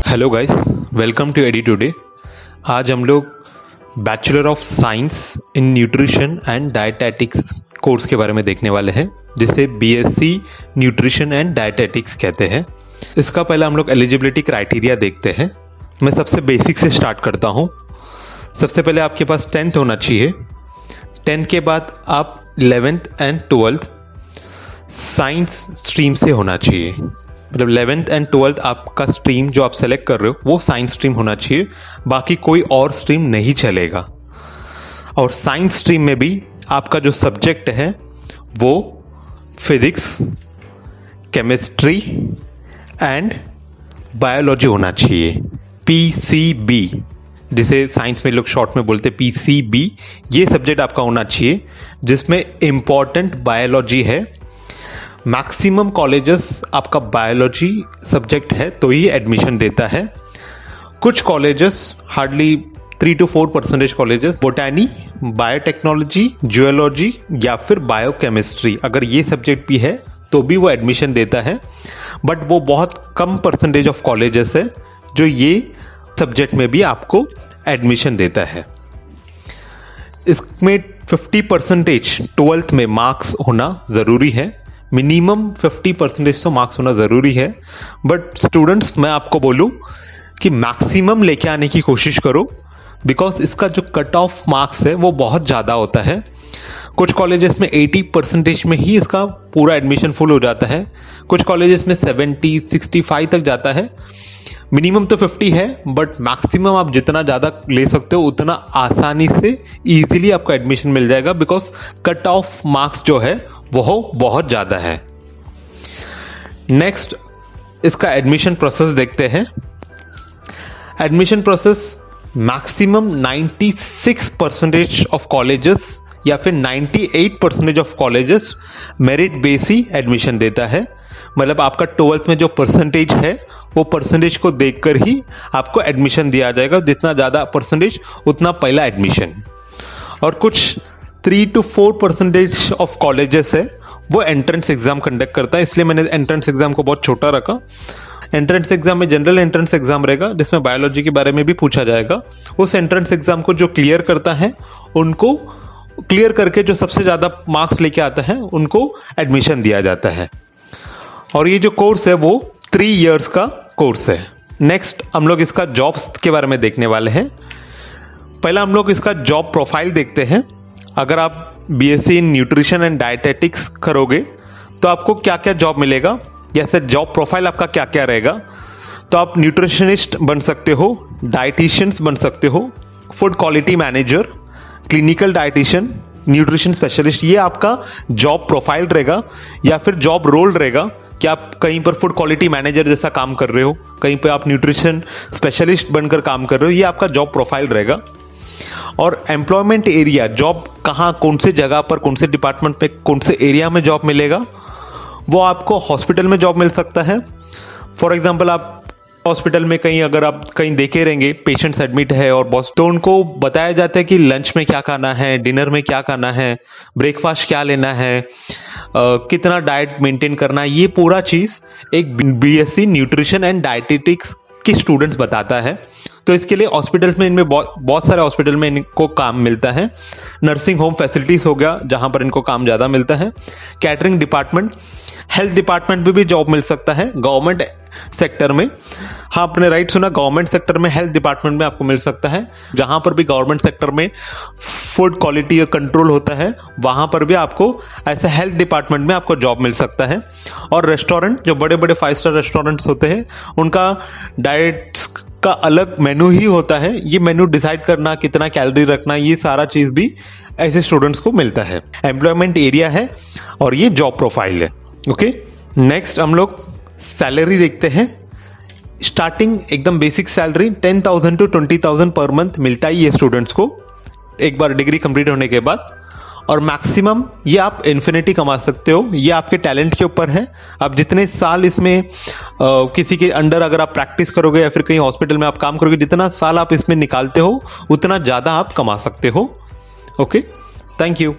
Hello guys, welcome to A D today. आज हम लोग bachelor of science in nutrition and dietetics course के बारे में देखने वाले हैं, जिसे बीएससी न्यूट्रिशन एंड डाइटेटिक्स कहते हैं। इसका पहले हम लोग एलिजिबिलिटी क्राइटेरिया देखते हैं। मैं सबसे बेसिक से स्टार्ट करता हूँ। सबसे पहले आपके पास 10th होना चाहिए। 10th के बाद आप 11th and 12th science stream से होना चाहिए। मतलब 11th एंड 12th आपका स्ट्रीम जो आप सेलेक्ट कर रहे हो वो साइंस स्ट्रीम होना चाहिए, बाकी कोई और स्ट्रीम नहीं चलेगा। और साइंस स्ट्रीम में भी आपका जो सब्जेक्ट है वो फिजिक्स, केमिस्ट्री एंड बायोलॉजी होना चाहिए। पीसीबी, जिसे साइंस में लोग शॉर्ट में बोलते हैं पीसीबी, ये सब्जेक्ट आपका होना चाहिए जिसमें इम्पॉर्टेंट बायोलॉजी है। मैक्सिमम कॉलेजेस आपका बायोलॉजी सब्जेक्ट है तो ही एडमिशन देता है। कुछ colleges, hardly 3 to 4% colleges botany, biotechnology, geology या फिर बायोकेमिस्ट्री, अगर ये सब्जेक्ट भी है तो भी वो एडमिशन देता है। बट वो बहुत कम परसेंटेज ऑफ कॉलेजेस है जो ये सब्जेक्ट में भी आपको एडमिशन देता है। इसमें 50% 12th में मार्क्स होना ज़रूरी है। मिनिमम 50% तो मार्क्स होना ज़रूरी है। बट स्टूडेंट्स, मैं आपको बोलूँ कि मैक्सिमम लेके आने की कोशिश करो, बिकॉज इसका जो कट ऑफ मार्क्स है वो बहुत ज़्यादा होता है। कुछ कॉलेजेस में 80% में ही इसका पूरा एडमिशन फुल हो जाता है। कुछ कॉलेजेस में 70, 65 तक जाता है। मिनिमम तो 50 है, बट मैक्सिमम आप जितना ज़्यादा ले सकते हो उतना आसानी से ईजिली आपको एडमिशन मिल जाएगा, बिकॉज कट ऑफ मार्क्स जो है वो बहुत ज़्यादा है। नेक्स्ट, इसका एडमिशन प्रोसेस देखते हैं। Admission process maximum 96% of colleges या फिर 98% of colleges merit base he admission देता है। मतलब आपका 12th में जो परसेंटेज है वो परसेंटेज को देखकर ही आपको एडमिशन दिया जाएगा। जितना ज़्यादा परसेंटेज उतना पहला एडमिशन। और कुछ 3 to 4% ऑफ कॉलेजेस है वो एंट्रेंस एग्जाम कंडक्ट करता है, इसलिए मैंने एंट्रेंस एग्जाम को बहुत छोटा रखा। एंट्रेंस एग्जाम में जनरल एंट्रेंस एग्जाम रहेगा जिसमें बायोलॉजी के बारे में भी पूछा जाएगा। उस एंट्रेंस एग्जाम को जो क्लियर करता है, उनको क्लियर करके जो सबसे ज़्यादा मार्क्स लेके आता है उनको एडमिशन दिया जाता है। और ये जो कोर्स है वो 3 years का कोर्स है। नेक्स्ट, हम लोग इसका जॉब्स के बारे में देखने वाले हैं। पहला हम लोग इसका जॉब प्रोफाइल देखते हैं। अगर आप BSc in nutrition and dietetics करोगे तो आपको क्या क्या जॉब मिलेगा, जैसे जॉब प्रोफाइल आपका क्या क्या रहेगा। तो आप न्यूट्रिशनिस्ट बन सकते हो, डाइटिशियंस बन सकते हो, food quality manager, clinical dietitian, nutrition specialist, ये आपका जॉब प्रोफाइल रहेगा। या फिर जॉब रोल रहेगा कि आप कहीं पर फूड क्वालिटी मैनेजर जैसा काम कर रहे हो, कहीं पर आप न्यूट्रिशन स्पेशलिस्ट बनकर काम कर रहे हो, ये आपका जॉब प्रोफाइल रहेगा। और एम्प्लॉयमेंट एरिया, जॉब कहाँ, कौन से जगह पर, कौन से डिपार्टमेंट में, कौन से एरिया में जॉब मिलेगा, वो आपको हॉस्पिटल में जॉब मिल सकता है। फॉर एग्जांपल, आप हॉस्पिटल में कहीं, अगर आप कहीं देखे रहेंगे पेशेंट्स एडमिट है और बॉस, तो उनको बताया जाता है कि लंच में क्या खाना है, डिनर में क्या खाना है, ब्रेकफास्ट क्या लेना है, कितना डाइट मेंटेन करना है। ये पूरा चीज़ एक बीएससी न्यूट्रिशन एंड डाइटेटिक्स के स्टूडेंट्स बताता है। तो इसके लिए हॉस्पिटल्स में, इनमें बहुत सारे हॉस्पिटल में इनको काम मिलता है। नर्सिंग होम फैसिलिटीज़ हो गया जहाँ पर इनको काम ज़्यादा मिलता है। कैटरिंग डिपार्टमेंट, हेल्थ डिपार्टमेंट में भी जॉब मिल सकता है। गवर्नमेंट सेक्टर में, हाँ आपने राइट सुना, गवर्नमेंट सेक्टर में हेल्थ डिपार्टमेंट में आपको मिल सकता है। जहाँ पर भी गवर्नमेंट सेक्टर में फूड क्वालिटी कंट्रोल होता है वहाँ पर भी आपको ऐसे हेल्थ डिपार्टमेंट में आपको जॉब मिल सकता है। और रेस्टोरेंट, जो बड़े बड़े 5 स्टार रेस्टोरेंट्स होते हैं, उनका डाइट्स का अलग मेनू ही होता है। ये मेनू डिसाइड करना, कितना कैलोरी रखना, ये सारा चीज़ भी ऐसे स्टूडेंट्स को मिलता है। एम्प्लॉयमेंट एरिया है और ये जॉब प्रोफाइल है। ओके, नेक्स्ट हम लोग सैलरी देखते हैं। स्टार्टिंग एकदम basic salary 10,000 to 20,000 per month मिलता है ये स्टूडेंट्स को एक बार डिग्री कंप्लीट होने के बाद। और मैक्सिमम ये आप इन्फिनिटी कमा सकते हो, ये आपके टैलेंट के ऊपर है। आप जितने साल इसमें किसी के अंडर अगर आप प्रैक्टिस करोगे या फिर कहीं हॉस्पिटल में आप काम करोगे, जितना साल आप इसमें निकालते हो उतना ज़्यादा आप कमा सकते हो। Okay, thank you.